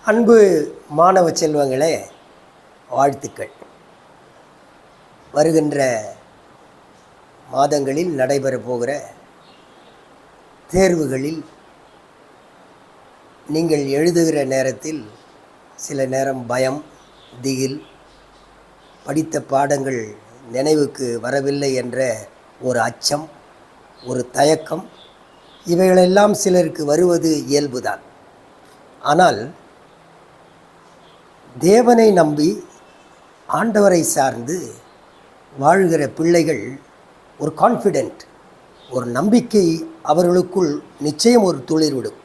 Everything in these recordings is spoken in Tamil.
அன்பு மாணவ செல்வங்களே, வாழ்த்துக்கள். வருகின்ற மாதங்களில் நடைபெறப் போகிற தேர்வுகளில் நீங்கள் எழுதுகிற நேரத்தில் சில நேரம் பயம், திகில், படித்த பாடங்கள் நினைவுக்கு வரவில்லை என்ற ஒரு அச்சம், ஒரு தயக்கம், இவைகளெல்லாம் சிலருக்கு வருவது இயல்புதான். ஆனால் தேவனை நம்பி ஆண்டவரை சார்ந்து வாழ்கிற பிள்ளைகள் ஒரு கான்ஃபிடென்ட், ஒரு நம்பிக்கை அவர்களுக்குள் நிச்சயம் ஒரு துளிர்விடும்.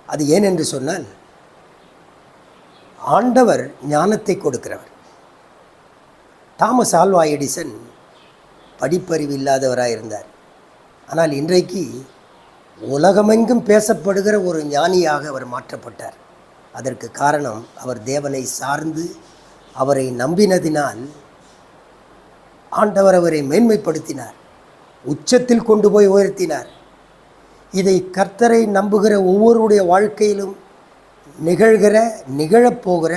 அது ஏன் என்று சொன்னால், ஆண்டவர் ஞானத்தை கொடுக்கிறவர். தாமஸ் ஆல்வா எடிசன் படிப்பறிவு இல்லாதவராக இருந்தார். ஆனால் இன்றைக்கு உலகமெங்கும் பேசப்படுகிற ஒரு ஞானியாக அவர் மாற்றப்பட்டார். அதற்கு காரணம், அவர் தேவனை சார்ந்து அவரை நம்பினதினால் ஆண்டவர் அவரை மேன்மைப்படுத்தினார், உச்சத்தில் கொண்டு போய் உயர்த்தினார். இதை கர்த்தரை நம்புகிற ஒவ்வொருடைய வாழ்க்கையிலும் நிகழப்போகிற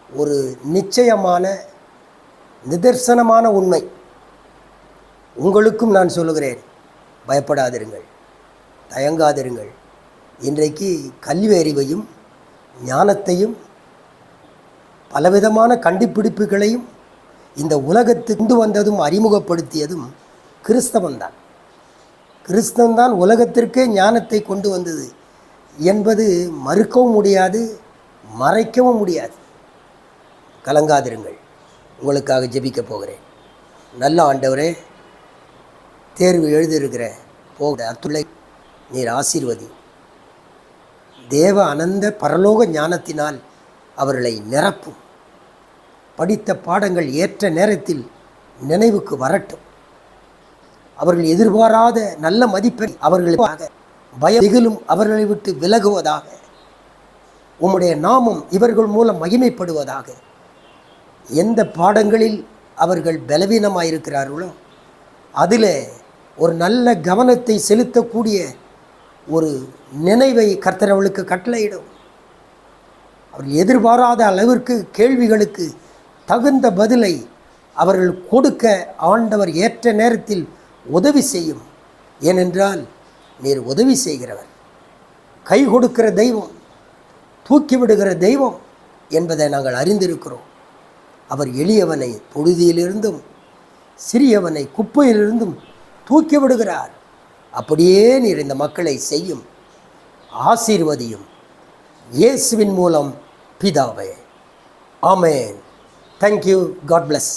ஒரு நிச்சயமான நிதர்சனமான உண்மை. உங்களுக்கும் நான் சொல்லுகிறேன், பயப்படாதிருங்கள், தயங்காதிருங்கள். இன்றைக்கு கல்வி அறிவையும் ஞானத்தையும் பலவிதமான கண்டுபிடிப்புகளையும் இந்த உலகத்துக்கு கொண்டு வந்ததும் அறிமுகப்படுத்தியதும் கிறிஸ்தவன்தான். கிறிஸ்தவன்தான் உலகத்திற்கே ஞானத்தை கொண்டு வந்தது என்பது மறுக்கவும் முடியாது, மறைக்கவும் முடியாது. கலங்காதிருங்கள். உங்களுக்காக ஜெபிக்க போகிறேன். நல்ல ஆண்டவரே, தேர்வு எழுதியிருக்கிற அத்துளை நீர் ஆசீர்வதி. தேவ அனந்த பரலோக ஞானத்தினால் அவர்களை நிரப்பும். படித்த பாடங்கள் ஏற்ற நேரத்தில் நினைவுக்கு வரட்டும். அவர்கள் எதிர்பாராத நல்ல மதிப்பை அவர்களுக்காக பயத்திலும் அவர்களை விட்டு விலகுவதாக. உம்முடைய நாமம் இவர்கள் மூலம் மகிமைப்படுவதாக. எந்த பாடங்களில் அவர்கள் பலவீனமாயிருக்கிறார்களோ அதில் ஒரு நல்ல கவனத்தை செலுத்தக்கூடிய ஒரு நினைவை கர்த்தர் அவளுக்கு கட்டளையிடும். அவர்கள் எதிர்பாராத அளவிற்கு கேள்விகளுக்கு தகுந்த பதிலை அவர்கள் கொடுக்க ஆண்டவர் ஏற்ற நேரத்தில் உதவி செய்யும். ஏனென்றால் நீர் உதவி செய்கிறவர், கை கொடுக்கிற தெய்வம், தூக்கிவிடுகிற தெய்வம் என்பதை நாங்கள் அறிந்திருக்கிறோம். அவர் எளியவனை பொழுதியிலிருந்தும் சிறியவனை குப்பையிலிருந்தும் தூக்கி விடுகிறார். அப்படியே நீர் இந்த மக்களை செய்யும், ஆசீர்வதியும். இயேசுவின் மூலம் பிதாவே, ஆமென். Thank you. God bless.